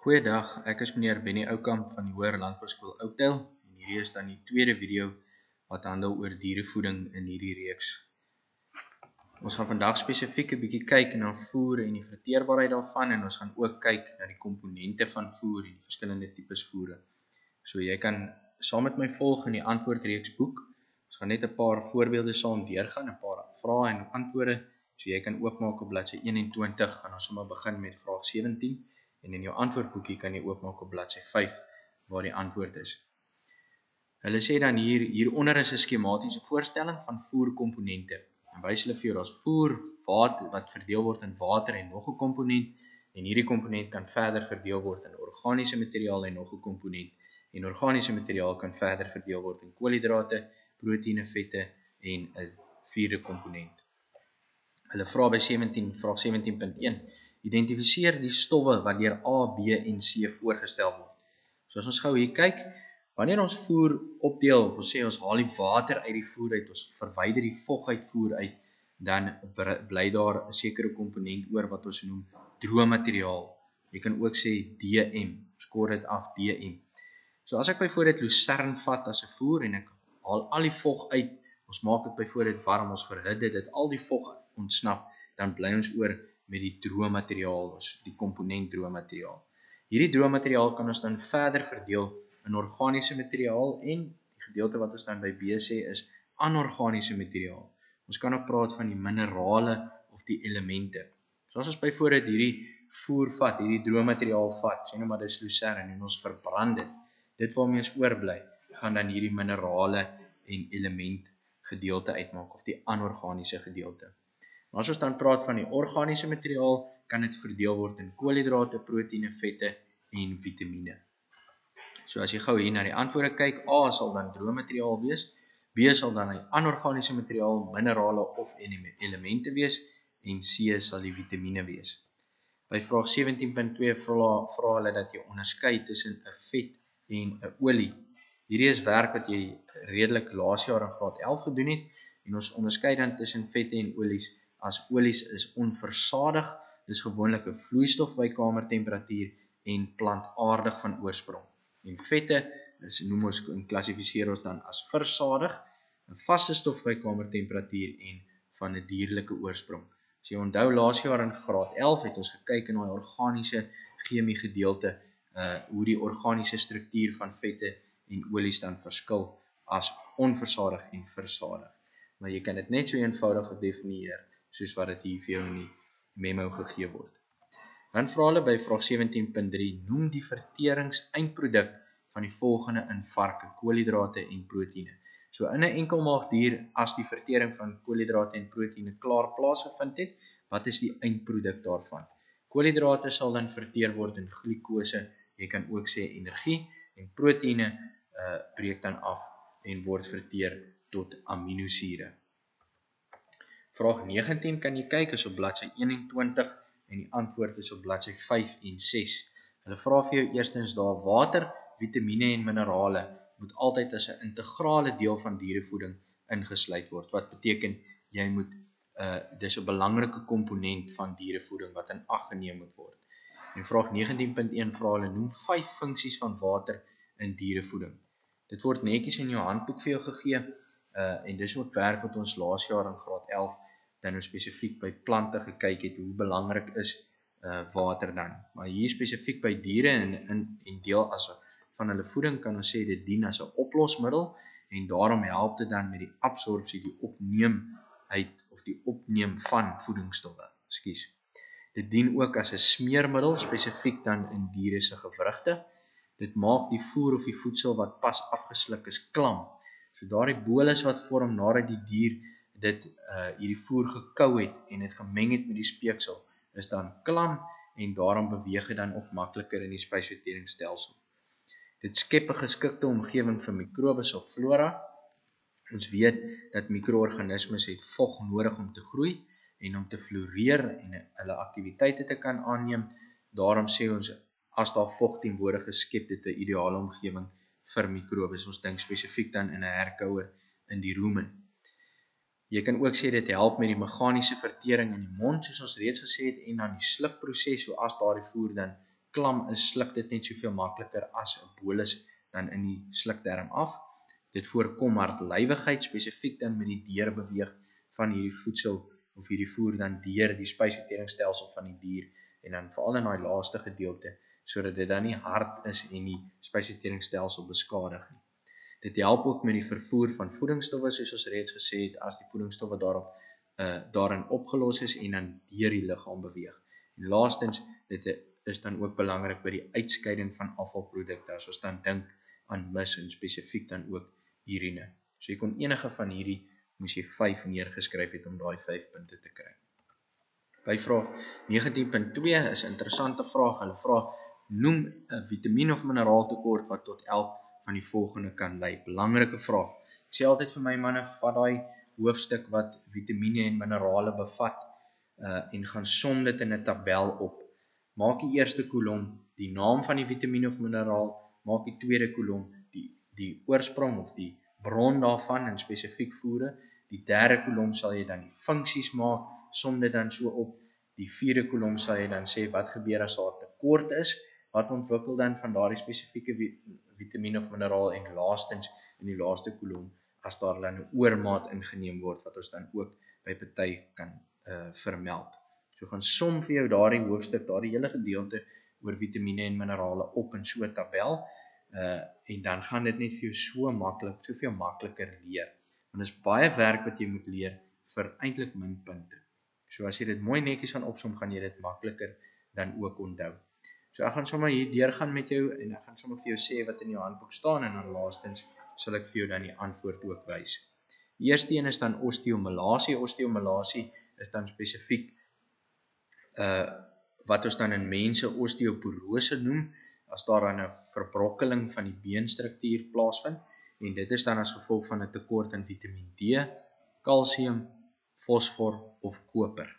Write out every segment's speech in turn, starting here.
Goeiedag, ek is meneer Benny Oukamp van die Hoër Landbouskool Oudtshoorn en hierdie is dan die tweede video wat handel oor dierevoeding in hierdie reeks. Ons gaan vandag spesifiek 'n bietjie kyk na voer en die verteerbaarheid daarvan en ons gaan ook kyk na die komponente van voer en die verskillende tipes voere. So jy kan saam met my volg in die antwoordreeks boek. Ons gaan net 'n paar voorbeelde saam deurgaan, 'n paar vrae en antwoorde. So jy kan oopmaak op bladsy 21, gaan ons sommer begin met vraag 17. En in jou antwoordboekie kan jy oopmaak op bladsy 5 waar die antwoord is. Hulle sê dan hieronder is 'n skematiese voorstelling van voerkomponente. En wys hulle vir jou daar's voer wat verdeel word in water en nog 'n komponent en hierdie komponent kan verder verdeel word in organiese materiaal en nog 'n komponent. En organiese materiaal kan verder verdeel word in koolhidrate, proteïene, vette en 'n vierde komponent. Hulle vra by vraag 17.1 identifiseer die stowwe wat deur A, B en C voorgestel word. So as ons gou hier kyk, wanneer ons voer opdeel, of ons sê ons haal die water uit die voer uit, ons verwyder die vog uit voer uit, dan bly daar 'n sekere komponent oor wat ons noem droë materiaal. Jy kan ook sê DM, ons kort dit af DM. So as ek byvoorbeeld lucern vat as 'n voer en ek haal al die vog uit, ons maak dit byvoorbeeld warm, ons verhit dit, al die vog ontsnap, dan bly ons oor met die droë materiaal, die komponent droë materiaal. Hierdie droë materiaal kan ons dan verder verdeel in organiese materiaal en die gedeelte wat ons dan by B sê is anorganiese materiaal. Ons kan ook praat van die minerale of die elemente. So as ons byvoorbeeld hierdie voer vat, hierdie droë materiaal vat, sê nou maar dis lucern en ons verbrand dit waarmee ons oorbly, gaan dan hierdie minerale en element gedeelte uitmaak of die anorganiese gedeelte. Maar as ons dan praat van die organiese materiaal, kan dit verdeel word in koolhidrate, proteïene, vette en vitamiene. So as jy gou hier na die antwoorde kyk, A sal dan droë materiaal wees, B sal dan die anorganiese materiaal, minerale of elemente wees en C sal die vitamiene wees. By vraag 17.2 vra hulle dat jy onderskei tussen 'n vet en 'n olie. Hierdie is werk wat jy redelik laas jaar in graad 11 gedoen het en ons onderskei dan tussen vette en olies. As olies is onversadig, dis gewoonlik 'n vloeistof by kamertemperatuur en plantaardig van oorsprong. En vette noem ons en klassifiseer ons dan as versadig, 'n vaste stof by kamertemperatuur en van 'n dierlike oorsprong. As jy onthou laas jaar in graad 11 het ons gekyk in daai organiese chemie gedeelte, hoe die organiese struktuur van vette en olies dan verskil as onversadig en versadig. Maar jy kan dit net so eenvoudig definieer soos wat dit hier vir jou in die memo gegee word. Dan vra hulle by vraag 17.3, noem die verteringseindproduk van die volgende in varke, koolhidrate en proteïene. So in 'n enkelmaag dier, as die vertering van koolhidrate en proteïene klaar plaasgevind het, wat is die eindproduk daarvan? Koolhidrate sal dan verteer word in glikose, jy kan ook sê energie, en proteïene breek dan af en word verteer tot aminosure. Vraag 19 kan jy kyk, is op bladsy 21 en die antwoord is op bladsy 5 en 6. Hulle vra vir jou eerstens daar water, vitamiene en minerale moet altyd as 'n integrale deel van dierevoeding ingesluit word. Wat beteken jy moet dis 'n belangrike komponent van dierevoeding wat in ag geneem moet word. En vraag 19.1 vra hulle noem 5 funksies van water in dierevoeding. Dit word netjies in jou handboek vir jou gegee. En dis ook werk wat ons laas jaar in graad 11 dan nou spesifiek by plante gekyk het, hoe belangrik is water dan. Maar hier spesifiek by diere en deel van hulle voeding kan ons sê dit dien as 'n oplosmiddel en daarom help dit dan met die absorpsie, die opneemheid of die opneem van voedingsstowwe. Dit dien ook as 'n smeermiddel spesifiek dan in diere se gewrigte. Dit maak die voer of die voedsel wat pas afgesluk is klam. So daardie bolus wat vorm nadat die dier hierdie voer gekou het en dit gemeng het met die speeksel, is dan klam en daarom beweeg dit dan ook makliker in die spysverteringsstelsel. Dit skep 'n geskikte omgewing vir mikrobes of flora. Ons weet dat mikroorganismes het vog nodig om te groei en om te floreer en hulle aktiwiteite te kan aanneem. Daarom sê ons as daar vog teenwoordig is, skep dit 'n ideale omgewing vir mikrobes. Ons dink spesifiek dan in 'n herkouer in die rumen. Jy kan ook sê dit help met die meganiese vertering in die mond, soos ons reeds gesê het, en dan die slukproses, so as daardie voer dan klam is, sluk dit net soveel makliker as 'n bolus dan in die slukdarm af. Dit voorkom hartlywigheid, spesifiek dan met die deurbeweeg van hierdie voedsel of hierdie voer dan deur die spysverteringsstelsel van die dier en dan veral in daai laaste gedeelte, sodat dit dan nie hard is en die spysverteringsstelsel beskadig nie. Dit help ook met die vervoer van voedingsstowwe, soos ons reeds gesê het, as die voedingsstowwe daarin opgelos is en dan deur die liggaam beweeg. En laastens, dit is dan ook belangrik by die uitskeiding van afvalprodukte, as ons dan dink aan mis en spesifiek dan ook urine. So jy kon enige van hierdie, moes jy 5 neergeskryf het om daai 5 punte te kry. By vraag 19.2 is 'n interessante vraag. Hulle vra, noem 'n vitamien of mineraaltekort wat tot elk van die volgende kan lei. Belangrike vraag. Ek sê altyd vir my manne, vat daai hoofstuk wat vitamine en minerale bevat en gaan som dit in 'n tabel op. Maak die eerste kolom die naam van die vitamine of mineraal, maak die tweede kolom die oorsprong of die bron daarvan in spesifiek voere. Die derde kolom sal jy dan die funksies maak, som dit dan so op. Die vierde kolom sal jy dan sê wat gebeur as daar tekort is, wat ontwikkel dan van daardie spesifieke vitamine of mineraal en laastens in die laaste kolom as daar dan 'n oormaat ingeneem word wat ons dan ook by party kan vermeld. So gaan som vir jou daardie hoofstuk, daardie hele gedeelte oor vitamine en minerale op in so 'n tabel en dan gaan dit net vir jou soveel makliker leer. Want dit is baie werk wat jy moet leer vir eintlik min punte. So as jy dit mooi netjies gaan opsom, gaan jy dit makliker dan ook onthou. So ek gaan sommer hier deurgaan met jou en ek gaan sommer vir jou sê wat in jou handboek staan en dan laastens sal ek vir jou dan die antwoord ook wys. Die eerste een is dan osteomalasie. Osteomalasie is dan spesifiek wat ons dan in mense osteoporose noem, as daar dan 'n verbrokkeling van die beenstruktuur plaasvind en dit is dan as gevolg van 'n tekort aan Vitamiin D, kalsium, fosfor of koper.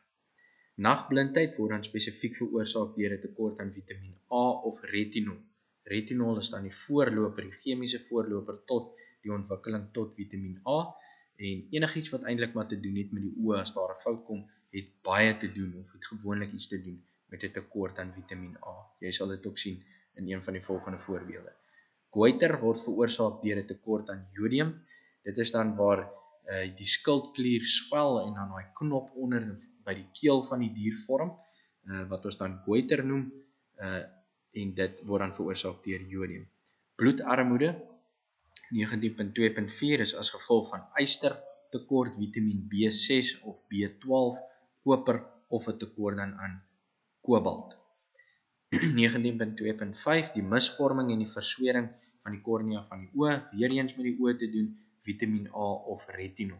Nagblindheid word dan spesifiek veroorsaak deur 'n tekort aan Vitamiin A of retinol. Retinol is dan die voorloper, die chemiese voorloper tot die ontwikkeling tot Vitamiin A en enigiets wat eintlik maar te doen het met die oë as daar 'n fout kom, het baie te doen of het gewoonlik iets te doen met 'n tekort aan Vitamiin A. Jy sal dit ook sien in een van die volgende voorbeelde. Goiter word veroorsaak deur 'n tekort aan jodium. Dit is dan waar die skildklier swel en dan daai knop onder by die keel van die dier vorm, wat ons dan goiter noem, en dit word dan veroorsaak deur jodium. Bloedarmoede, 19.2.4 is as gevolg van yster, tekort Vitamiin B6 of B12, koper of 'n tekort dan aan kobalt. 19.2.5 die misvorming en die verswering van die kornea van die oë, weer eens met die oë te doen, Vitamiin A of retinol.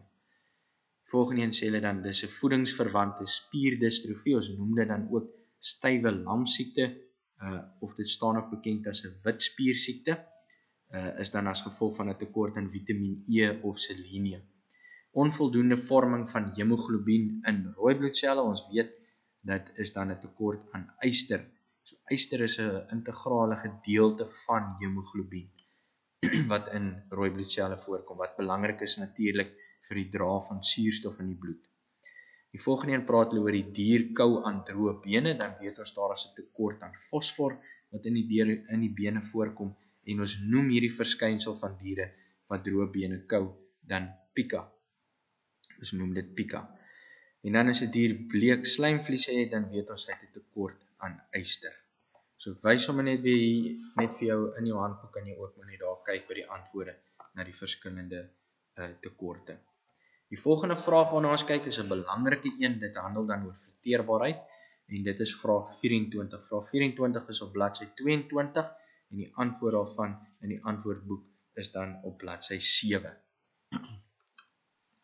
Volgende een sê hulle dan, dis 'n voedingsverwante spierdistrofie, ons noem dit dan ook stywe lamsiekte, of dit staan ook bekend as 'n wit spiersiekte, is dan as gevolg van 'n tekort aan Vitamiin E of selenium. Onvoldoende vorming van hemoglobien in rooi bloedselle, ons weet dat is dan 'n tekort aan yster. So yster is 'n integrale gedeelte van hemoglobien wat in rooi bloedselle voorkom, wat belangrik is natuurlik vir die dra van suurstof in die bloed. Die volgende een praat oor die dier kou aan droë bene, dan weet ons daar is 'n tekort aan fosfor wat in die bene voorkom en ons noem hierdie verskynsel van diere wat droë bene kou dan pica. Ons noem dit pica. En dan as 'n dier bleek slijmvliese het, dan weet ons hy het 'n tekort aan yster. So ek wys sommer net weer net vir jou in jou handboek, kan jy ook maar net daar kyk by die antwoorde na die verskillende tekorte. Die volgende vraag waarna ons kyk is 'n belangrike een, dit handel dan oor verteerbaarheid en dit is vraag 24. Vraag 24 is op bladsy 22 en die antwoord daarvan in die antwoordboek is dan op bladsy 7.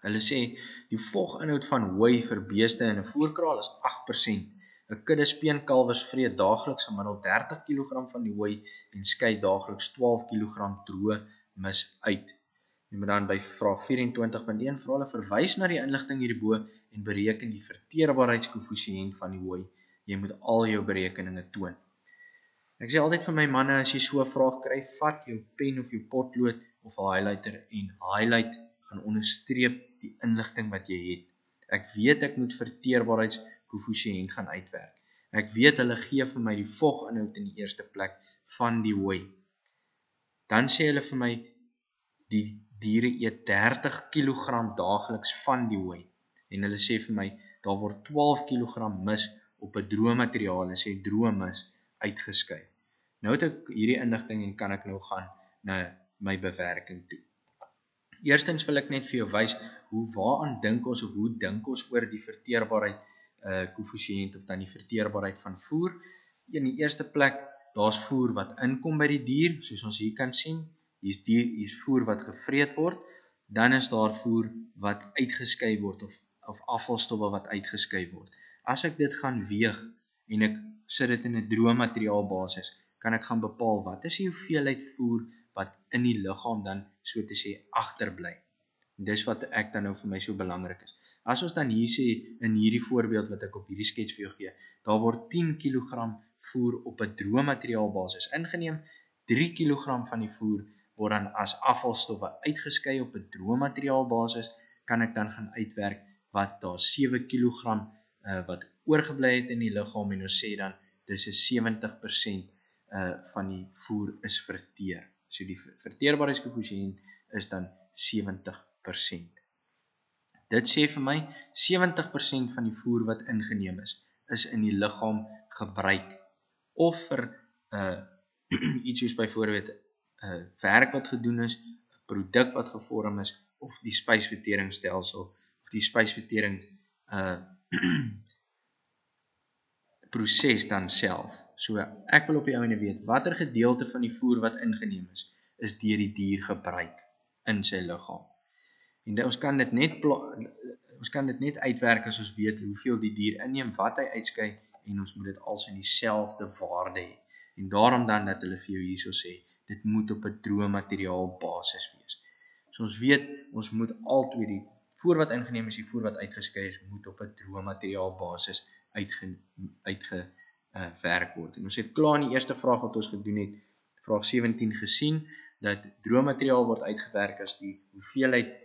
Hulle sê, die voginhoud van hooi vir beeste in 'n voerkraal is 8%. 'n Kudde speenkalwers vreet daagliks gemiddeld 30 kg van die hooi en skei daagliks 12 kg droë mis uit. En dan by vraag 24.1 vra hulle verwys na die inligting hierbo en bereken die verteerbaarheidskoëffisiënt van die hooi. Jy moet al jou berekeninge toon. Ek sê altyd vir my manne, as jy so 'n vraag kry, vat jou pen of jou potlood of 'n highlighter en highlight, gaan onderstreep die inligting wat jy het. Ek weet ek moet verteerbaarheidskoëffisiënt gaan uitwerk. Ek weet hulle gee vir my die voginhoud in die eerste plek van die hooi. Dan sê hulle vir my, die diere eet 30 kg daagliks van die hooi. En hulle sê vir my, daar word 12 kg mis op 'n droë materiaal, hulle sê droë mis, uitgeskei. Nou het ek hierdie inligting en kan ek nou gaan na my bewerking toe. Eerstens wil ek net vir jou wys, waaraan dink ons of hoe dink ons oor die verteerbaarheid koëffisiënt of dan die verteerbaarheid van voer. In die eerste plek, daar's voer wat inkom by die dier, soos ons hier kan sien. Hier is voer wat gevreet word, dan is daar voer wat uitgeskei word of afvalstowwe wat uitgeskei word. As ek dit gaan weeg en ek sit dit in 'n droë materiaal basis, kan ek gaan bepaal wat is die hoeveelheid voer wat in die liggaam dan so te sê agterbly. Dis wat ek dan nou vir my so belangrik is. As ons dan hier sê in hierdie voorbeeld wat ek op hierdie skets vir jou gee, daar word 10 kg voer op 'n droë materiaal basis ingeneem, 3 kg van die voer word dan as afvalstowwe uitgeskei op 'n droë materiaal basis, kan ek dan gaan uitwerk wat daar 7 kg wat oorgebly het in die liggaam en ons sê dan dis 'n 70% van die voer is verteer. So die verteerbaarheidskoëffisiënt is dan 70%. Dit sê vir my 70% van die voer wat ingeneem is in die liggaam gebruik of vir iets soos byvoorbeeld werk wat gedoen is, 'n produk wat gevorm is of die spysverteringsstelsel of die spysvertering proses dan self. So ek wil op die ouene weet watter gedeelte van die voer wat ingeneem is deur die dier gebruik in sy liggaam. En ons kan dit net uitwerk as ons weet hoeveel die dier inneem, wat hy uitskei en ons moet dit als in dieselfde waarde hê. En daarom dan dat hulle vir jou hierso sê, dit moet op 'n droë materiaal basis wees. So ons weet, ons moet altyd die voer wat ingeneem is, die voer wat uitgeskei is, moet op 'n droë materiaal basis uitgewerk word. En ons het klaar in die eerste vraag wat ons gedoen het, vraag 17 gesien, dat droë materiaal word uitgewerk as die hoeveelheid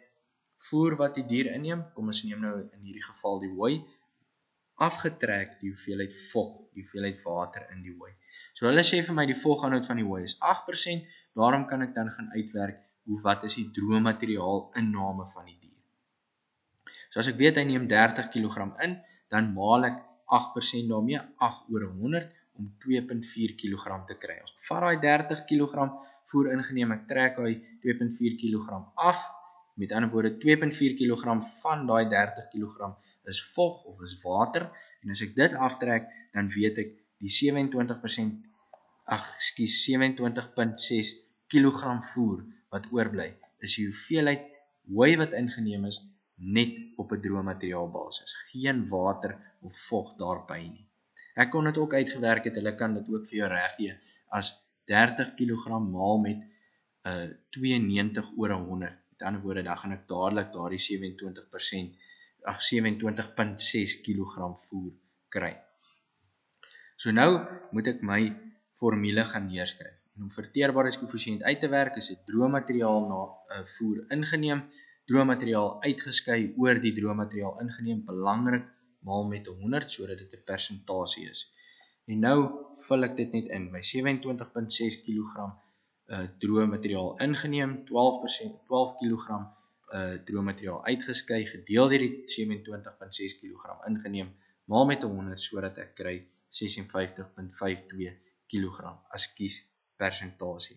voer wat die dier inneem, kom ons neem nou in hierdie geval die hooi, afgetrek die hoeveelheid vog, die hoeveelheid water in die hooi. So hulle sê vir my die voginhoud van die hooi is 8%, daarom kan ek dan gaan uitwerk wat is die droë materiaal inname van die dier. So as ek weet hy neem 30 kg in, dan maal ek 8% daarmee, 8/100 om 2.4 kg te kry. Ons vat daai 30 kg voer ingeneem, ek trek daai 2.4 kg af, met ander woorde 2.4 kg van daai 30 kg is vog of is water, en as ek dit aftrek, dan weet ek die 27.6 kg voer wat oorbly, is die hoeveelheid hooi wat ingeneem is, net op 'n droë materiaal basis, geen water of vog daarby nie. Ek kon dit ook uitgewerk het, hulle kan dit ook vir jou reggee, as 30 kg maal met 92/100, met ander woorde, dan gaan ek dadelik daardie 27.6 kg voer kry. So nou moet ek my formule gaan neerskryf. En om verteerbaarheidskoëffisiënt uit te werk, is dit droë materiaal voer ingeneem, droë materiaal uitgeskei oor die droë materiaal ingeneem, belangrik, maal met 100, sodat dit 'n persentasie is. En nou vul ek dit net in, my 27.6 kg droë materiaal ingeneem, 12 kg droë materiaal uitgeskei, gedeel deur die 27.6 kg ingeneem, maal met 100, sodat ek kry 56.52 kg as kiespersentasie.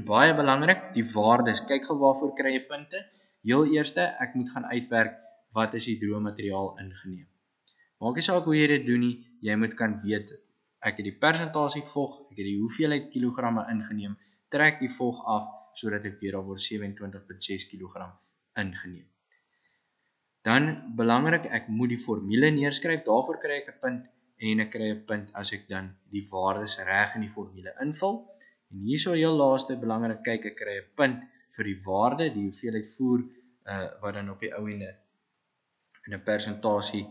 Baie belangrik, die waardes. Kyk gou waarvoor kry jy punte. Heel eerste, ek moet gaan uitwerk wat is die droë materiaal ingeneem. Maak nie saak hoe jy dit doen nie, jy moet kan weet, ek het die persentasie vog, ek het die hoeveelheid kilogramme ingeneem, trek die vog af, sodat ek weet daar word 27.6 kg ingeneem. Dan belangrik, ek moet die formule neerskryf, daarvoor kry ek 'n punt, en ek kry 'n punt as ek dan die waardes reg in die formule invul. En hierso heel laaste belangrik, kyk, ek kry 'n punt vir die waarde, die hoeveelheid voer wat dan op die ou ende in 'n persentasie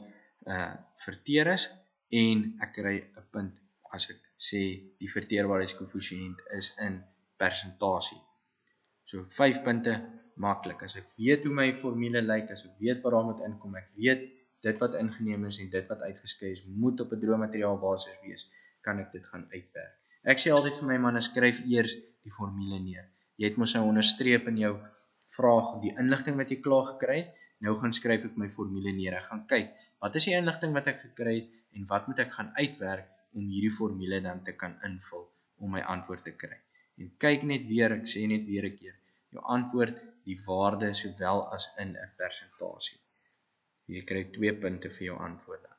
verteer is, en ek kry 'n punt as ek sê die verteerbaarheidskoëffisiënt is in persentasie. So 5 punte maklik. As ek weet hoe my formule lyk, as ek weet wat daar moet inkom, ek weet dit wat ingeneem is en dit wat uitgeskei is, moet op 'n droë materiaal basis wees, kan ek dit gaan uitwerk. Ek sê altyd vir my manne, skryf eers die formule neer. Jy het mos nou onderstreep in jou vraag die inligting wat jy klaar gekry het, nou gaan skryf ek my formule neer. Ek gaan kyk, wat is die inligting wat ek gekry het en wat moet ek gaan uitwerk om hierdie formule dan te kan invul om my antwoord te kry. En kyk net weer, ek sê net weer 'n keer, jou antwoord, die waarde sowel as in 'n persentasie. Jy kry 2 punte vir jou antwoord dan.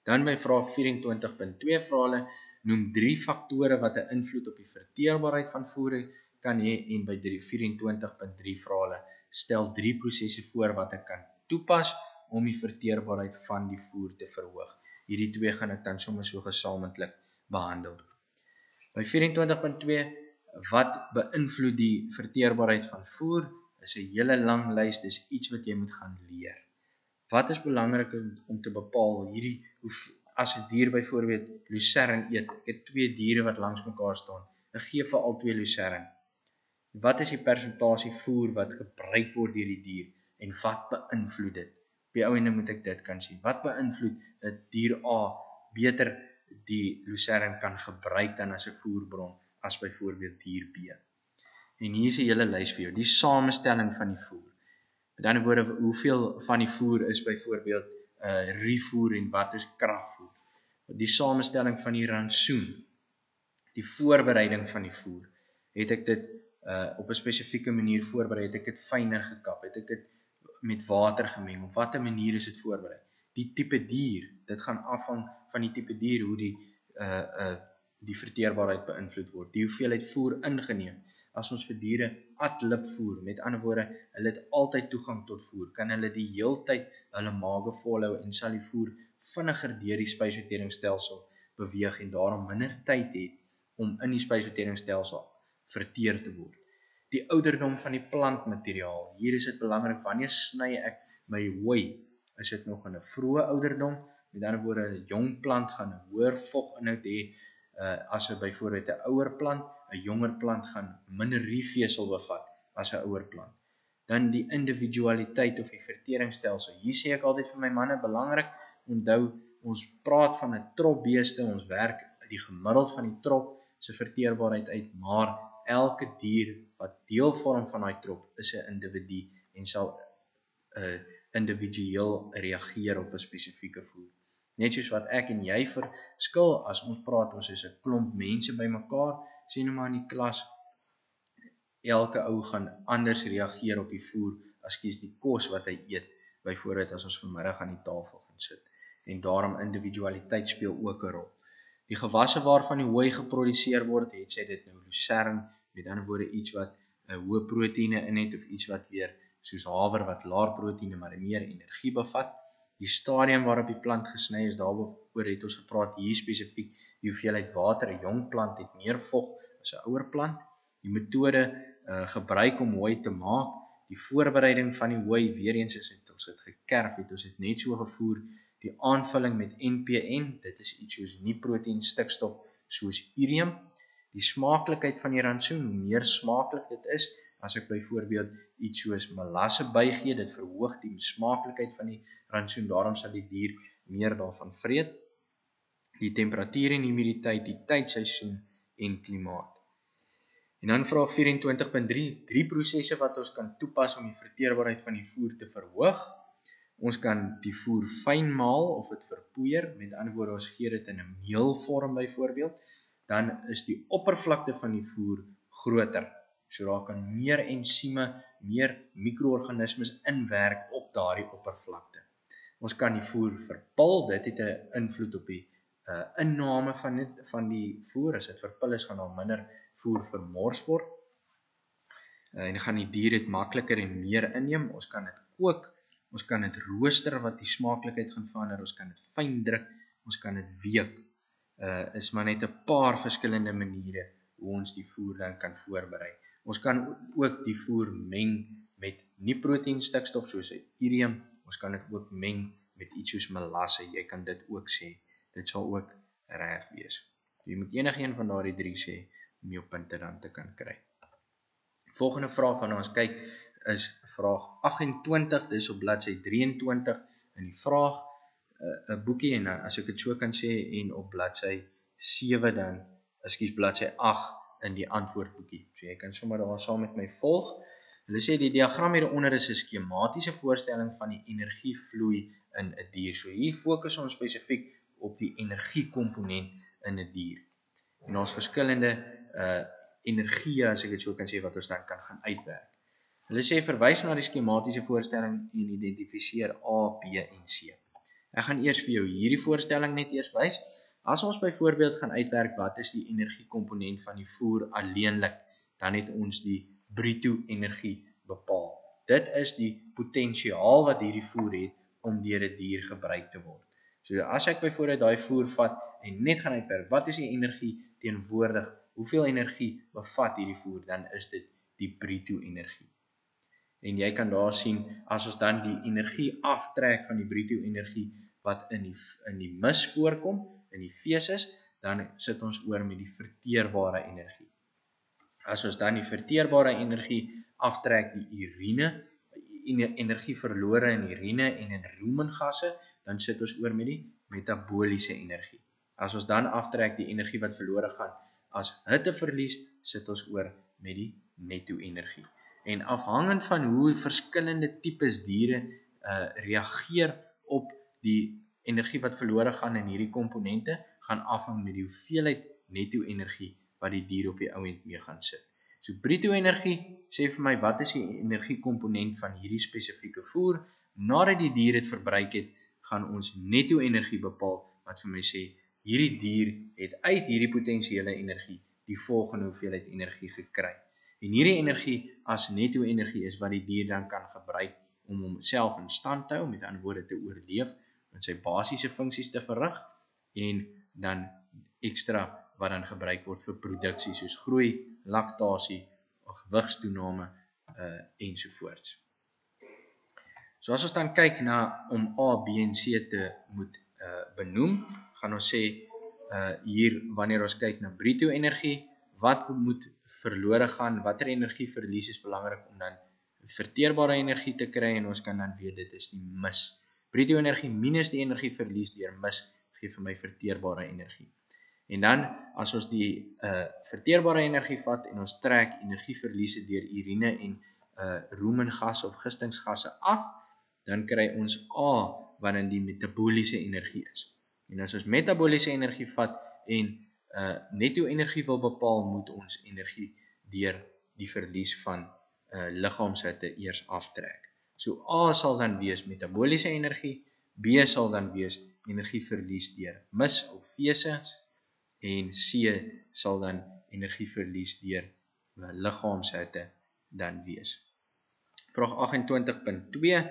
Dan by vraag 24.2 vra hulle, noem 3 faktore wat 'n invloed op die verteerbaarheid van voer kan hê, en by 24.3 vra hulle, stel 3 prosesse voor wat ek kan toepas om die verteerbaarheid van die voer te verhoog. Hierdie 2 gaan ek dan sommer so gesamentlik behandel. By 24.2, wat beïnvloed die verteerbaarheid van voer, is 'n hele lang lys, dis iets wat jy moet gaan leer. Wat is belangrik om te bepaal, as 'n dier byvoorbeeld lucern eet, ek het 2 diere wat langs mekaar staan, ek gee vir al 2 lucern. Wat is die persentasie voer wat gebruik word deur die dier, en wat beïnvloed dit? Op die ou ende moet ek dit kan sien. Wat beïnvloed dat dier A beter die lucern kan gebruik dan as 'n voerbron, as byvoorbeeld dier B? En hier is 'n hele lys vir jou, die samestelling van die voer. Met ander woorde, hoeveel van die voer is byvoorbeeld ruwvoer en wat is kragvoer? Die samestelling van die rantsoen, die voorbereiding van die voer. Het ek dit op 'n spesifieke manier voorberei, het ek dit fyner gekap, het ek dit met water gemeng, op watter manier is dit voorberei? Die tipe dier, dit gaan afhang van die tipe dier, hoe die verteerbaarheid beïnvloed word, die hoeveelheid voer ingeneem. As ons vir diere ad-lib voer, met ander woorde, hulle het altyd toegang tot voer, kan hulle die heeltyd hulle mage volhou en sal die voer vinniger deur die spysverteringsstelsel beweeg en daarom minder tyd het om in die spysverteringsstelsel verteer te word. Die ouderdom van die plantmateriaal, hier is dit belangrik, wanneer sny ek my hooi, is dit nog in 'n vroeë ouderdom, met ander woorde, 'n jong plant gaan 'n hoër voginhoud hê, as byvoorbeeld 'n ouer plant, 'n jonger plant gaan minder riefvesel bevat as 'n ouer plant. Dan die individualiteit of die verteringsstelsel. Hier sê ek altyd vir my manne, belangrik, onthou, ons praat van 'n trop beeste, ons werk die gemiddeld van die trop se verteerbaarheid uit, maar elke dier wat deel vorm van daai trop is 'n individu en sal individueel reageer op 'n spesifieke voer. Net soos wat ek en jy verskil, as ons praat, ons is 'n klomp mense bymekaar, sien nou maar in die klas, elke ou gaan anders reageer op die voer, die kos wat hy eet, byvoorbeeld as ons vanmiddag aan die tafel gaan sit, en daarom individualiteit speel ook 'n rol. Die gewasse waarvan die hooi geproduseer word, het sy dit nou lucern, met ander woorde iets wat hoë proteïene in het, of iets wat weer soos haver wat laer proteïene maar meer energie bevat. Die stadium waarop die plant gesny is, daaroor het ons gepraat, hier spesifiek die hoeveelheid water. 'n Jong plant het meer vog as 'n ouer plant. Die metode gebruik om hooi te maak, die voorbereiding van die hooi, weer eens ons het gekerf, ons het net so gevoer, die aanvulling met NPN, dit is iets soos nie proteïen stikstof soos urium, die smaaklikheid van die rantsoen, hoe meer smaaklik dit is, as ek byvoorbeeld iets soos melasse bygee, dit verhoog die smaaklikheid van die rantsoen, daarom sal die dier meer daarvan vreet. Die temperatuur en humiditeit, die tydseisoen en klimaat. En dan vraag 24.3, 3 prosesse wat ons kan toepas om die verteerbaarheid van die voer te verhoog. Ons kan die voer fyn maal of dit verpoeier, met ander woorde, ons gee dit in 'n meelvorm byvoorbeeld, dan is die oppervlakte van die voer groter. So daar kan meer ensieme, meer mikroorganismes inwerk op daardie oppervlakte. Ons kan die voer verpil, dit het 'n invloed op die inname van die voer. As dit verpil is, gaan daar minder voer vermors word. En gaan die dier dit makliker en meer inneem. Ons kan dit kook, ons kan dit rooster wat die smaaklikheid gaan verander, ons kan dit fyn druk, ons kan dit week. Is maar net 'n paar verskillende maniere hoe ons die voer dan kan voorberei. Ons kan ook die voer meng met nie proteïen stikstof soos urium, ons kan dit ook meng met iets soos melasse, jy kan dit ook sê, dit sal ook reg wees. Jy moet enige een van daardie 3 sê, om jou punte dan te kan kry. Volgende vraag van ons kyk is vraag 28, dis op bladsy 23 in die vraag 'n boekie, en as ek dit so kan sê, en op bladsy 7 dan, bladsy 8 in die antwoordboekie. So jy kan sommer daar saam met my volg. Hulle sê die diagram hieronder is 'n skematiese voorstelling van die energievloei in 'n dier. So hier fokus ons spesifiek op die energiekomponent in 'n dier. En ons verskillende energie, as ek dit so kan sê, wat ons dan kan gaan uitwerk. Hulle sê verwys na die skematiese voorstelling en identifiseer A, B en C. Ek gaan eers vir jou hierdie voorstelling net eers wys. As ons byvoorbeeld gaan uitwerk wat is die energiekomponent van die voer alleenlik, dan het ons die bruto energie bepaal. Dit is die potensiaal wat hierdie voer het om deur 'n dier gebruik te word. So as ek byvoorbeeld daai voer vat en net gaan uitwerk, wat is die energie teenwoordig? Hoeveel energie bevat hierdie voer? Dan is dit die bruto energie. En jy kan daar sien, as ons dan die energie aftrek van die bruto energie wat in die mis voorkom, in die feses, dan sit ons oor met die verteerbare energie. As ons dan die verteerbare energie aftrek, die urine, energie verlore in urine en in roemengasse, dan sit ons oor met die metaboliese energie. As ons dan aftrek die energie wat verlore gaan as hitteverlies, sit ons oor met die netto energie. En afhangend van hoe verskillende tipes diere reageer op die energie wat verlore gaan in hierdie komponente, gaan afhang met die hoeveelheid netto energie wat die dier op die ou end mee gaan sit. So bruto energie sê vir my wat is die energiekomponent van hierdie spesifieke voer. Nadat die dier het verbruik het, gaan ons netto energie bepaal wat vir my sê hierdie dier het uit hierdie potensiële energie die volgende hoeveelheid energie gekry. En hierdie energie as netto energie is wat die dier dan kan gebruik om homself in stand te hou, met ander woorde te oorleef, en sy basiese funksies te verrig, en dan ekstra wat dan gebruik word vir produksie soos groei, laktasie, gewigstoename ensovoorts. So as ons dan kyk na om A, B en C te moet benoem, gaan ons sê hier wanneer ons kyk na bruto energie, wat moet verlore gaan, watter energieverlies is belangrik om dan verteerbare energie te kry, en ons kan dan weet dit is die mis. Bruto energie minus die energieverlies deur mis gee vir my verteerbare energie. En dan as ons die verteerbare energie vat en ons trek energieverliese deur urine en roemengasse of gistingsgasse af, dan kry ons A wat dan die metaboliese energie is. En as ons metaboliese energie vat en netto energie wil bepaal, moet ons energie deur die verlies van liggaamshitte eers aftrek. So A sal dan wees metaboliese energie, B sal dan wees energieverlies deur mis of feses, en C sal dan energieverlies deur liggaamshitte dan wees. Vraag 28.2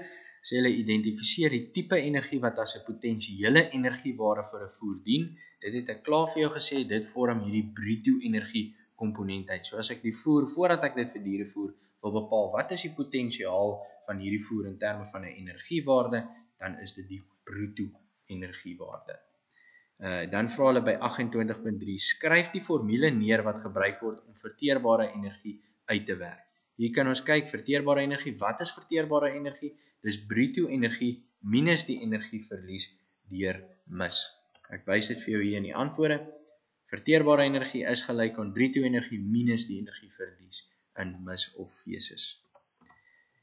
sê hulle identifiseer die tipe energie wat as 'n potensiële energiewaarde vir 'n voer dien. Dit het ek klaar vir jou gesê, dit vorm hierdie bruto energie komponent uit. So as ek die voer, voordat ek dit vir diere voer, wil bepaal wat is die potensiaal van hierdie voer in terme van 'n energiewaarde, dan is dit die bruto energiewaarde. Dan vra hulle by 28.3, skryf die formule neer wat gebruik word om verteerbare energie uit te werk. Hier kan ons kyk, verteerbare energie, wat is verteerbare energie? Dis bruto energie minus die energieverlies deur mis. Ek wys dit vir jou hier in die antwoorde. Verteerbare energie is gelyk aan bruto energie minus die energieverlies in mis of feses.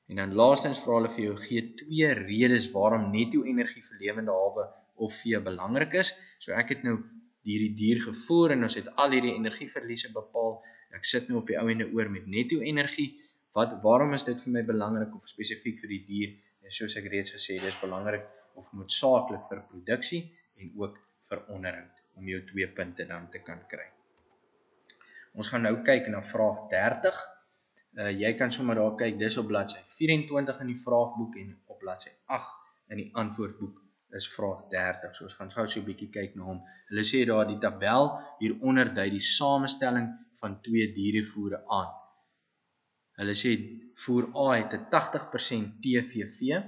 En dan laastens vra hulle vir jou, gee 2 redes waarom netto energie vir lewende hawe of vee belangrik is. So ek het nou hierdie dier gevoer en ons het al hierdie energieverliese bepaal. Ek sit nou op die ou ende oor met netto energie. Waarom is dit vir my belangrik of spesifiek vir die dier? En soos ek reeds gesê, dit is belangrik of noodsaaklik vir produksie en ook vir onderhoud, om jou 2 punte dan te kan kry. Ons gaan nou kyk na vraag 30. Jy kan sommer daar kyk, dis op bladsy 24 in die vraagboek en op bladsy 8 in die antwoordboek is vraag 30. So ons gaan gou so 'n bietjie kyk na hom. Hulle sê daar die tabel hieronder dui die samestelling van 2 dierevoere aan. Hulle sê voer A het 'n 80% TVV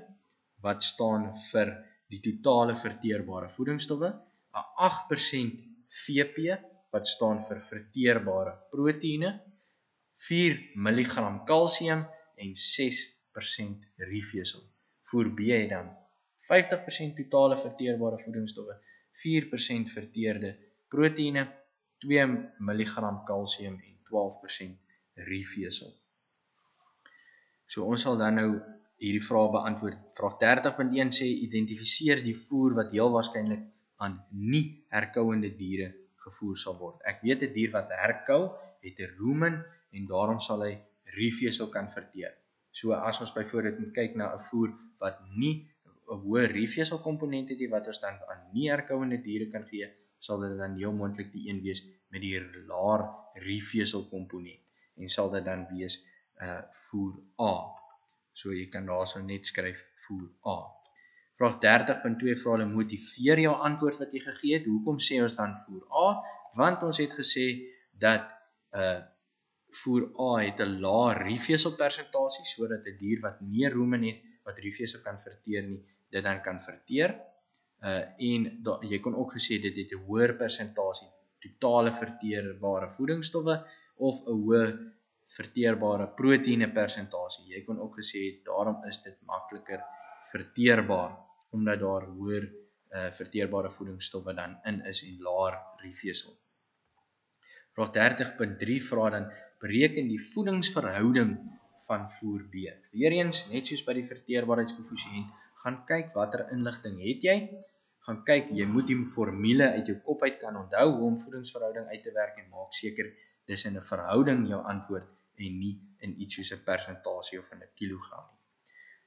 wat staan vir die totale verteerbare voedingsstowwe, 'n 8% VP wat staan vir verteerbare proteïene, 4 mg kalsium en 6% riefvesel. Voer B het dan 50% totale verteerbare voedingsstowwe, 4% verteerde proteïene, 2 mg kalsium en 12% riefvesel. So ons sal dan nou hierdie vraag beantwoord. Vraag 30.1 sê, identifiseer die voer wat heel waarskynlik aan nie herkouende diere gevoer sal word. Ek weet 'n dier wat herkou, het 'n rumen en daarom sal hy riefvesel kan verteer. So as ons byvoorbeeld moet kyk na 'n voer wat nie 'n hoë riefvesel komponent het, wat ons dan aan nie herkouende diere kan gee, sal dit dan heel moontlik die een wees met die laer riefvesel komponent en sal dit dan wees voer A. So jy kan daarso net skryf voer A. Vraag 30.2 vra hulle motiveer jou antwoord wat jy gegee het. Hoekom sê ons dan voer A? Want ons het gesê dat voer A het 'n lae riefveselpersentasie sodat 'n dier wat nie rumen het wat riefvesel kan verteer nie, dit dan kan verteer. En jy kon ook gesê dit het 'n hoër persentasie totale verteerbare voedingsstowwe of 'n hoë verteerbare proteïene persentasie. Jy kon ook gesê daarom is dit makliker verteerbaar omdat daar hoër verteerbare voedingsstowwe dan in is en laer riefvesel. Vraag 30.3 vra dan bereken die voedingsverhouding van voer B. Weereens, net soos by die verteerbaarheidskoëffisiënt, gaan kyk watter inligting het jy. Gaan kyk, jy moet die formule uit jou kop uit kan onthou hoe om voedingsverhouding uit te werk en maak seker dis in 'n verhouding jou antwoord en nie in iets soos 'n persentasie of in 'n kilogram nie.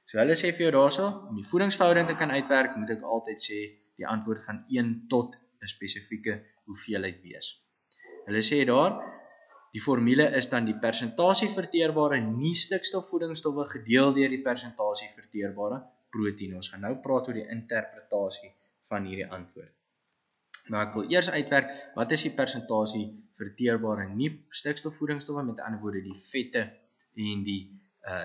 So hulle sê vir jou daarso, om die voedingsverhouding te kan uitwerk, moet ek altyd sê die antwoord gaan 1 tot 'n spesifieke hoeveelheid wees. Hulle sê daar, die formule is dan die persentasie verteerbare nie-stikstofvoedingsstowwe gedeel deur die persentasie verteerbare proteïene. Ons gaan nou praat oor die interpretasie van hierdie antwoord. Maar ek wil eers uitwerk, wat is die persentasie verteerbare nie-stikstofvoedingsstowwe, met ander woorde die vette en die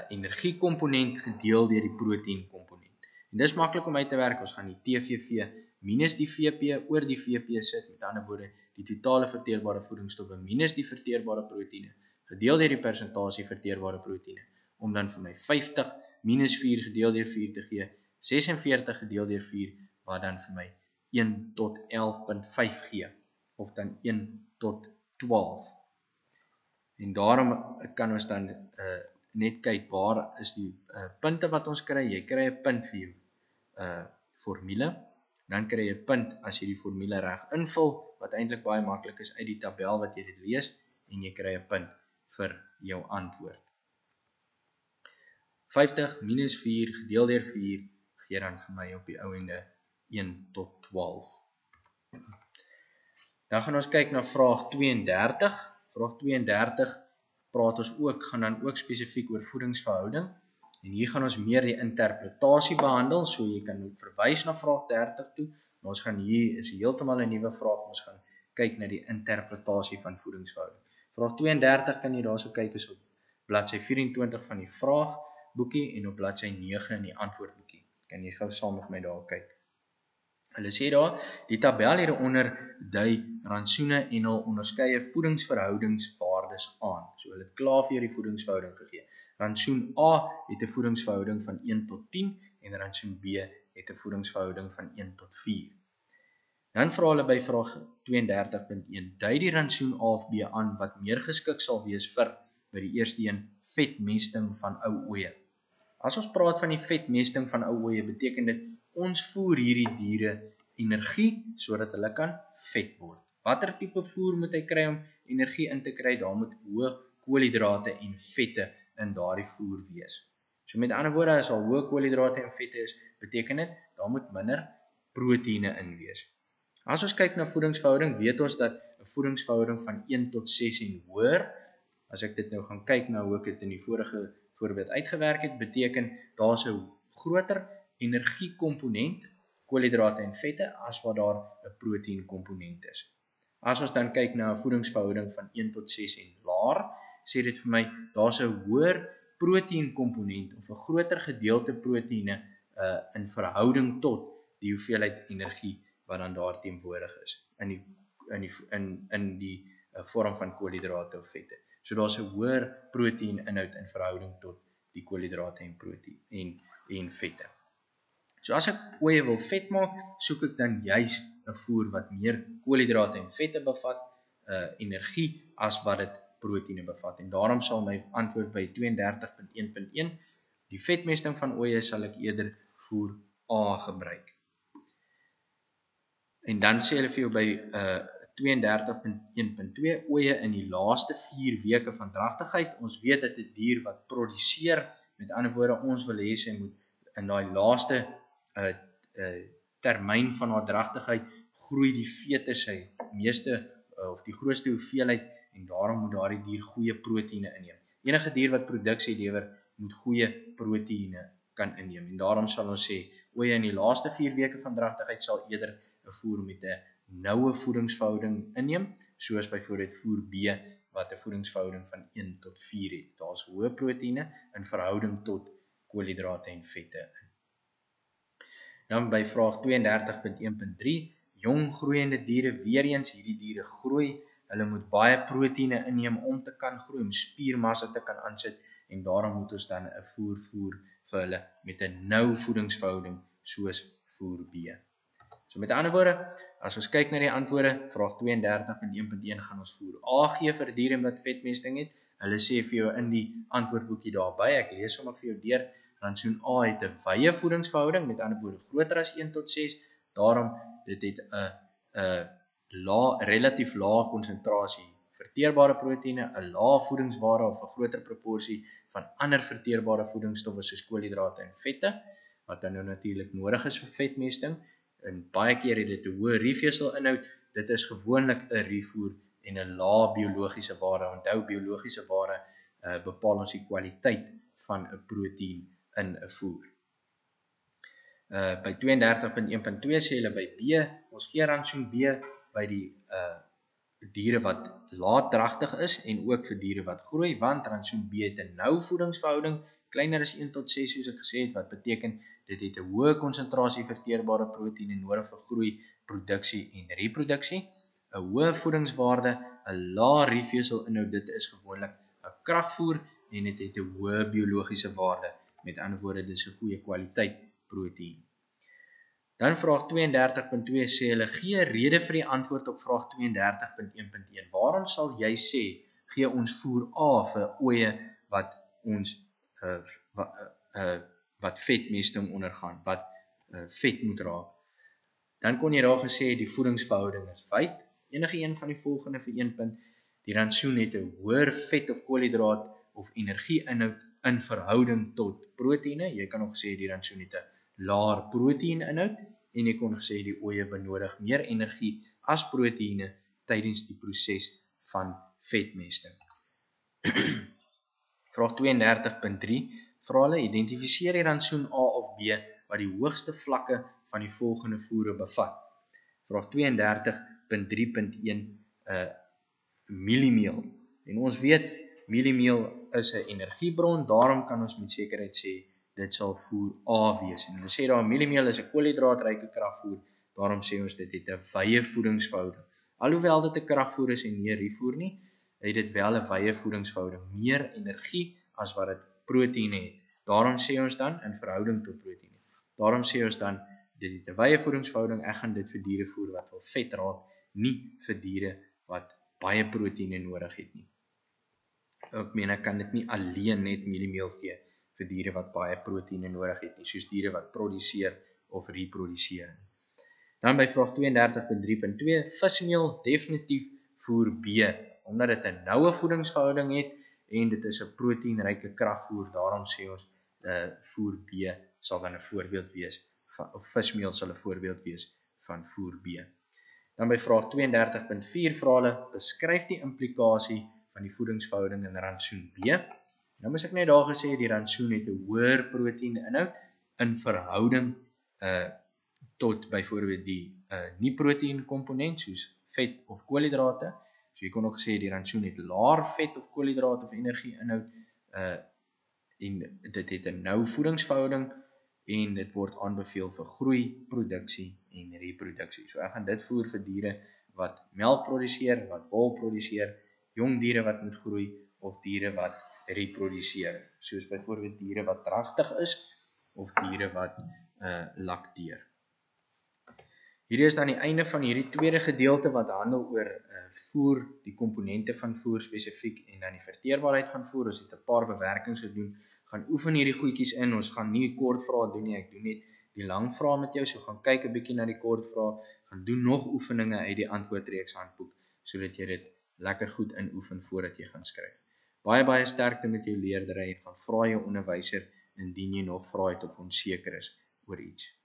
energiekomponent gedeel deur die proteïenkomponent. En dis maklik om uit te werk, ons gaan die TVV minus die VP oor die VP sit, met ander woorde die totale verteerbare voedingsstowwe minus die verteerbare proteïene, gedeel deur die persentasie verteerbare proteïene, om dan vir my 50 minus 4 gedeel deur 4 te gee, 46 gedeel deur 4, wat dan vir my 1 tot 11.5 gee, of dan 1 tot 12. En daarom kan ons dan net kyk, waar is die punte wat ons kry. Jy kry 'n punt vir jou formule, dan kry jy 'n punt as jy die formule reg invul, wat eintlik baie maklik is uit die tabel wat jy dit lees, en jy kry 'n punt vir jou antwoord. 50 minus 4 gedeel deur 4 gee dan vir my op die ou ende 1 tot 12. Dan gaan ons kyk na vraag 32. Vraag 32 gaan dan ook spesifiek oor voedingsverhouding. En hier gaan ons meer die interpretasie behandel, so jy kan verwys na vraag 30 toe. Maar ons gaan hier, is heeltemal 'n nuwe vraag, ons gaan kyk na die interpretasie van voedingsverhouding. Vraag 32 kan jy daarso kyk is op bladsy 24 van die vraagboekie en op bladsy 9 in die antwoordboekie. Kan jy gou saam met my daar kyk. Hulle sê daar, die tabel hieronder dui rantsoene en hul onderskeie voedingsverhoudingswaardes aan. So hulle het klaar vir die voedingsverhouding gegee. Rantsoen A het 'n voedingsverhouding van 1 tot 10 en rantsoen B het 'n voedingsverhouding van 1 tot 4. Dan vra hulle by vraag 32.1, dui die rantsoen A of B aan wat meer geskik sal wees vir, by die eerste een, vetmesting van ou ooe. As ons praat van die vetmesting van ou ooe, beteken dit ons voer hierdie diere energie sodat hulle kan vet word. Watter tipe voer moet hy kry om energie in te kry? Daar moet hoë koolhidrate en vette in daardie voer wees. So met ander woorde, as al hoë koolhidrate en vette is, beteken dit daar moet minder proteïene in wees. As ons kyk na voedingsverhouding, weet ons dat 'n voedingsverhouding van 1 tot 6 en hoër, as ek dit nou gaan kyk na hoe ek dit in die vorige voorbeeld uitgewerk het, beteken daar's 'n groter energiekomponent, koolhidrate en vette, as wat daar 'n proteïenkomponent is. As ons dan kyk na 'n voedingsverhouding van 1 tot 6 en laer, sê dit vir my, daar's 'n hoër proteïenkomponent of 'n groter gedeelte proteïene in verhouding tot die hoeveelheid energie wat dan daar teenwoordig is in die vorm van koolhidrate of vette. So daar's 'n hoër proteïen inhoud in verhouding tot die koolhidrate en proteïen en vette. So as ek ooe wil vet maak, soek ek dan juis 'n voer wat meer koolhidrate en vette bevat, energie as wat dit proteïene bevat. En daarom sal my antwoord by 32.1.1, die vetmesting van ooe sal ek eerder voer A gebruik. En dan sê hulle vir jou by 32.1.2, ooe in die laaste 4 weke van dragtigheid. Ons weet dat 'n dier wat produseer, met ander woorde, ons wil hê sy moet in daai laaste termyn van haar dragtigheid groei die fetus sy meeste of die grootste hoeveelheid, en daarom moet daardie dier goeie proteïene inneem. Enige dier wat produksie lewer, moet goeie proteïene kan inneem. En daarom sal ons sê, ooe in die laaste 4 weke van dragtigheid sal eerder 'n voer met 'n noue voedingsverhouding inneem, soos byvoorbeeld voer B wat 'n voedingsverhouding van 1 tot 4 het. Daar's hoë proteïene in verhouding tot koolhidrate en vette. Dan by vraag 32.1.3, jong groeiende diere, weer eens hierdie diere groei, hulle moet baie proteïene inneem om te kan groei, om spiermassa te kan aansit, en daarom moet ons dan 'n voer voer vir hulle met 'n nou voedingsverhouding soos voer B. So met ander woorde, as ons kyk na die antwoorde, vraag 32.1.1 gaan ons voer A gee vir diere wat vetmesting het. Hulle sê vir jou in die antwoordboekie daarby, ek lees sommer vir jou deur, rantsoen A het 'n wye voedingsverhouding, met ander woorde groter as 1 tot 6, daarom dit het 'n relatief lae konsentrasie verteerbare proteïene, 'n lae voedingswaarde of 'n groter proporsie van ander verteerbare voedingsstowwe soos koolhidrate en vette, wat dan nou natuurlik nodig is vir vetmesting. En baie keer het dit 'n hoë rifveselinhoud. Dit is gewoonlik 'n rifoer en 'n lae biologiese waarde. Onthou, biologiese waarde bepaal ons die kwaliteit van 'n proteïen in 'n voer. By 32.1.2 sê hulle by B, ons gee rantsoen B by die diere wat laatdragtig is en ook vir diere wat groei, want rantsoen B het 'n nou voedingsverhouding kleiner as 1 tot 6 soos ek gesê het, wat beteken dit het 'n hoë konsentrasie verteerbare proteïene nodig vir groei, produksie en reproduksie, 'n hoë voedingswaarde, 'n lae rifveselinhoud, dit is gewoonlik 'n kragvoer en dit het 'n hoë biologiese waarde, met ander woorde dis 'n goeie kwaliteit proteïen. Dan vraag 32.2 sê hulle gee 'n rede vir die antwoord op vraag 32.1.1. Waarom sal jy sê gee ons voer A vir ooe wat ons wat vetmesting ondergaan, wat vet moet raak? Dan kon jy daar gesê die voedingsverhouding is wyd, enige een van die volgende vir 1 punt. Die rantsoen het 'n hoër vet of koolhidraat of energieinhoud in verhouding tot proteïene. Jy kan ook sê die rantsoen het 'n laer proteïninhoud en jy kon gesê die ooe benodig meer energie as proteïene tydens die proses van vetmesting. Vraag 32.3 vra hulle, identifiseer die rantsoen A of B wat die hoogste vlakke van die volgende voere bevat. Vraag 32.3.1 mieliemeel. En ons weet mieliemeel is 'n energiebron, daarom kan ons met sekerheid sê dit sal voer A wees. En hulle sê daar mieliemeel is 'n koolhidraatryke kragvoer, daarom sê ons dit het 'n wye voedingsverhouding. Alhoewel dit 'n kragvoer is en nie 'n rifoer nie, het dit wel 'n wye voedingsverhouding, meer energie as wat dit proteïene het. Daarom sê ons dan in verhouding tot proteïene. Daarom sê ons dan dit het 'n wye voedingsverhouding, ek gaan dit vir diere voer wat wil vet raak, nie vir diere wat baie proteïene nodig het nie. Ek meen, ek kan dit nie alleen net mieliemeel gee vir diere wat baie proteïene nodig het nie, soos diere wat produseer of reproduseer. Dan by vraag 32.3.2, vismeel definitief voer B, omdat dit 'n noue voedingsverhouding het en dit is 'n proteïenryke kragvoer, daarom sê ons voer B sal dan 'n voorbeeld wees, of vismeel sal 'n voorbeeld wees van voer B. Dan by vraag 32.4 vra hulle, beskryf die implikasie van die voedingsverhouding in rantsoen B. Nou moes ek net daar gesê, die rantsoen het 'n hoër proteïninhoud in verhouding tot byvoorbeeld die nie-proteïen komponent, soos vet of koolhidrate. So jy kon ook sê die rantsoen het laer vet of koolhidrate of energieinhoud en dit het 'n nou voedingsverhouding en dit word aanbeveel vir groei, produksie en reproduksie. So ek gaan dit voer vir diere wat melk produseer, wat wol produseer, jong diere wat moet groei of diere wat reproduseer, soos byvoorbeeld diere wat dragtig is of diere wat lakteer. Hierdie is dan die einde van hierdie tweede gedeelte wat handel oor voer, die komponente van voer spesifiek en dan die verteerbaarheid van voer. Ons het 'n paar bewerkings gedoen. Gaan oefen hierdie goedjies in. Ons gaan nie kort vrae doen nie. Ek doen net die lang vrae met jou. So gaan kyk 'n bietjie na die kort vrae. Gaan doen nog oefeninge uit die antwoordreeks handboek sodat jy dit lekker goed inoefen voordat jy gaan skryf. Baie sterkte met jou leerdery en gaan vra jou onderwyser indien jy nog vrae het of onseker is oor iets.